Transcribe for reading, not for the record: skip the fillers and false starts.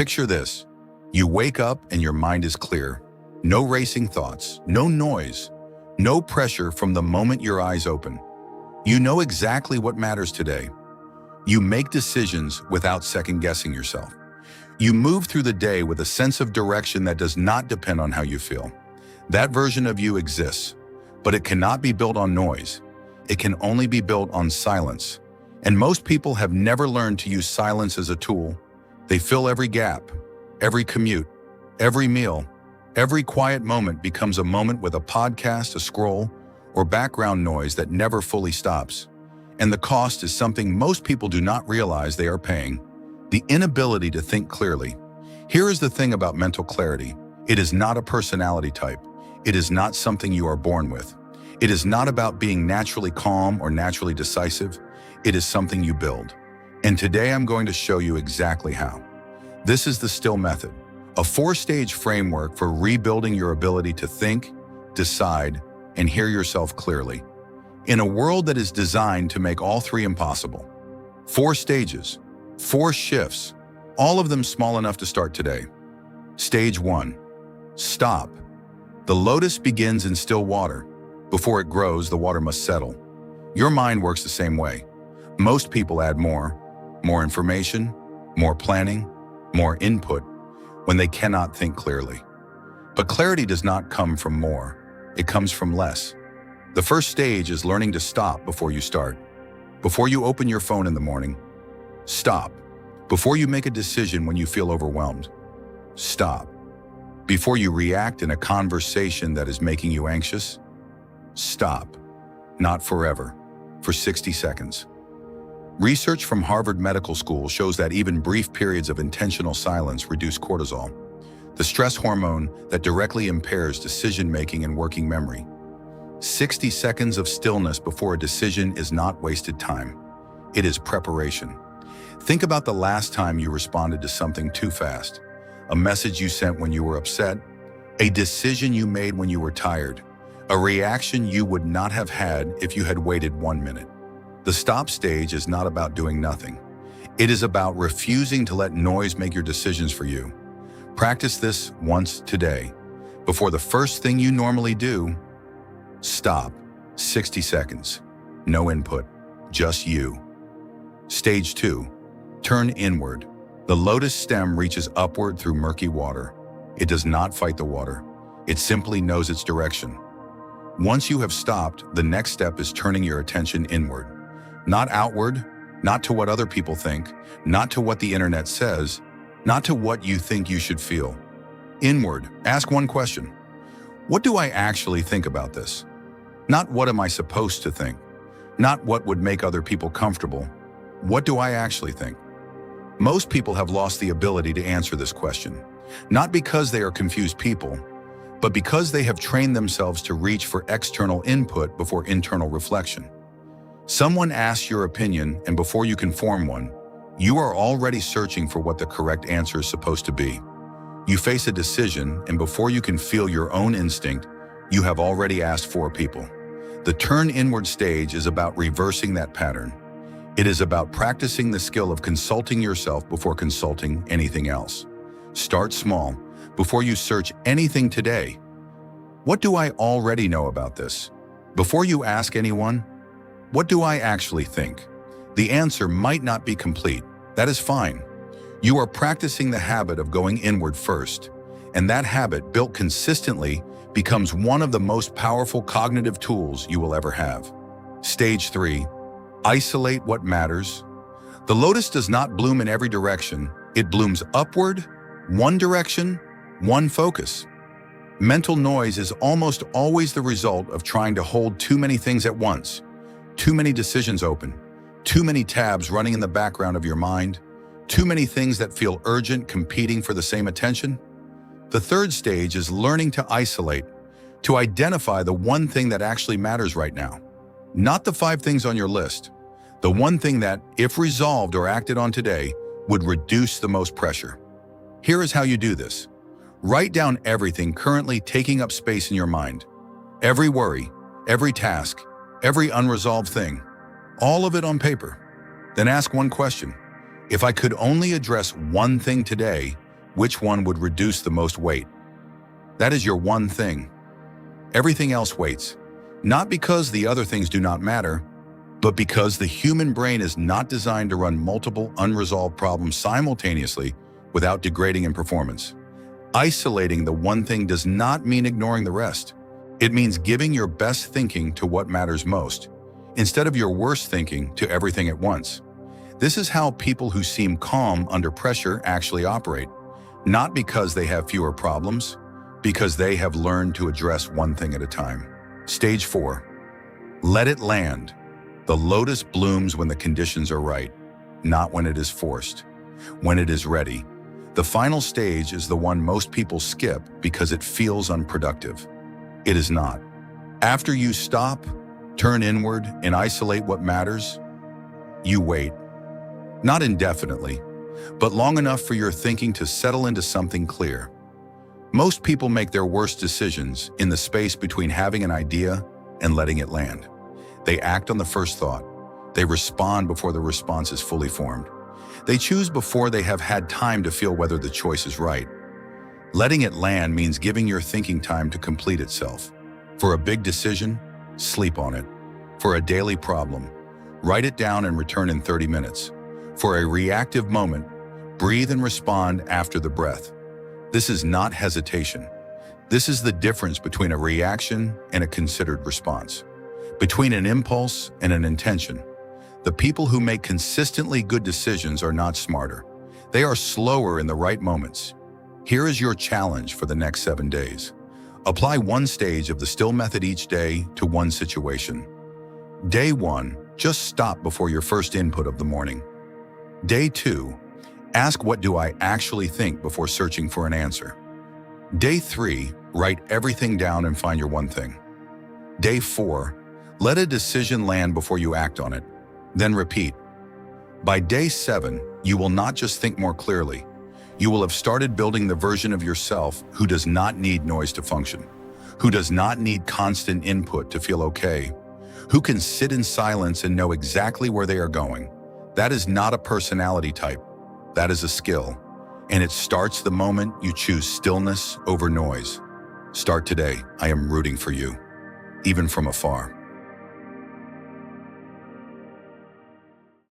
Picture this. You wake up and your mind is clear. No racing thoughts, no noise, no pressure from the moment your eyes open. You know exactly what matters today. You make decisions without second-guessing yourself. You move through the day with a sense of direction that does not depend on how you feel. That version of you exists, but it cannot be built on noise. It can only be built on silence. And most people have never learned to use silence as a tool. They fill every gap, every commute, every meal, every quiet moment becomes a moment with a podcast, a scroll, or background noise that never fully stops. And the cost is something most people do not realize they are paying: the inability to think clearly. Here is the thing about mental clarity. It is not a personality type. It is not something you are born with. It is not about being naturally calm or naturally decisive. It is something you build. And today I'm going to show you exactly how. This is the STILL method, a 4-stage framework for rebuilding your ability to think, decide, and hear yourself clearly. In a world that is designed to make all 3 impossible. 4 stages, 4 shifts, all of them small enough to start today. Stage 1. Stop. The lotus begins in still water. Before it grows, the water must settle. Your mind works the same way. Most people add more information, more planning, more input, when they cannot think clearly. But clarity does not come from more. It comes from less. The first stage is learning to stop before you start. Before you open your phone in the morning, stop. Before you make a decision when you feel overwhelmed, stop. Before you react in a conversation that is making you anxious, stop. Not forever, for 60 seconds. Research from Harvard Medical School shows that even brief periods of intentional silence reduce cortisol, the stress hormone that directly impairs decision-making and working memory. 60 seconds of stillness before a decision is not wasted time. It is preparation. Think about the last time you responded to something too fast. A message you sent when you were upset, a decision you made when you were tired, a reaction you would not have had if you had waited 1 minute. The stop stage is not about doing nothing. It is about refusing to let noise make your decisions for you. Practice this once today. Before the first thing you normally do, stop. 60 seconds. No input, just you. Stage 2. Turn inward. The lotus stem reaches upward through murky water. It does not fight the water. It simply knows its direction. Once you have stopped, the next step is turning your attention inward. Not outward, not to what other people think, not to what the internet says, not to what you think you should feel. Inward, ask one question. What do I actually think about this? Not what am I supposed to think? Not what would make other people comfortable. What do I actually think? Most people have lost the ability to answer this question, not because they are confused people, but because they have trained themselves to reach for external input before internal reflection. Someone asks your opinion, and before you can form one, you are already searching for what the correct answer is supposed to be. You face a decision, and before you can feel your own instinct, you have already asked 4 people. The turn inward stage is about reversing that pattern. It is about practicing the skill of consulting yourself before consulting anything else. Start small. Before you search anything today, what do I already know about this? Before you ask anyone, what do I actually think? The answer might not be complete. That is fine. You are practicing the habit of going inward first, and that habit, built consistently, becomes one of the most powerful cognitive tools you will ever have. Stage 3. Isolate what matters. The lotus does not bloom in every direction. It blooms upward, one direction, one focus. Mental noise is almost always the result of trying to hold too many things at once. Too many decisions open, too many tabs running in the background of your mind, too many things that feel urgent competing for the same attention. The third stage is learning to isolate, to identify the one thing that actually matters right now. Not the 5 things on your list, the one thing that, if resolved or acted on today, would reduce the most pressure. Here is how you do this. Write down everything currently taking up space in your mind. Every worry, every task, every unresolved thing, all of it on paper. Then ask one question. If I could only address one thing today, which one would reduce the most weight. That is your one thing. Everything else waits, not because the other things do not matter, but because the human brain is not designed to run multiple unresolved problems simultaneously without degrading in performance. Isolating the one thing does not mean ignoring the rest. It means giving your best thinking to what matters most, instead of your worst thinking to everything at once. This is how people who seem calm under pressure actually operate, not because they have fewer problems, because they have learned to address one thing at a time. Stage 4. Let it land. The lotus blooms when the conditions are right, not when it is forced. When it is ready. The final stage is the one most people skip because it feels unproductive. It is not. After you stop, turn inward, and isolate what matters, you wait. Not indefinitely, but long enough for your thinking to settle into something clear. Most people make their worst decisions in the space between having an idea and letting it land. They act on the first thought. They respond before the response is fully formed. They choose before they have had time to feel whether the choice is right. Letting it land means giving your thinking time to complete itself. For a big decision, sleep on it. For a daily problem, write it down and return in 30 minutes. For a reactive moment, breathe and respond after the breath. This is not hesitation. This is the difference between a reaction and a considered response. Between an impulse and an intention. The people who make consistently good decisions are not smarter. They are slower in the right moments. Here is your challenge for the next 7 days. Apply one stage of the still method each day to one situation. Day 1, just stop before your first input of the morning. Day 2, ask what do I actually think before searching for an answer. Day 3, write everything down and find your one thing. Day 4, let a decision land before you act on it. Then repeat. By day 7, you will not just think more clearly. You will have started building the version of yourself who does not need noise to function, who does not need constant input to feel okay, who can sit in silence and know exactly where they are going. That is not a personality type. That is a skill. And it starts the moment you choose stillness over noise. Start today. I am rooting for you, even from afar.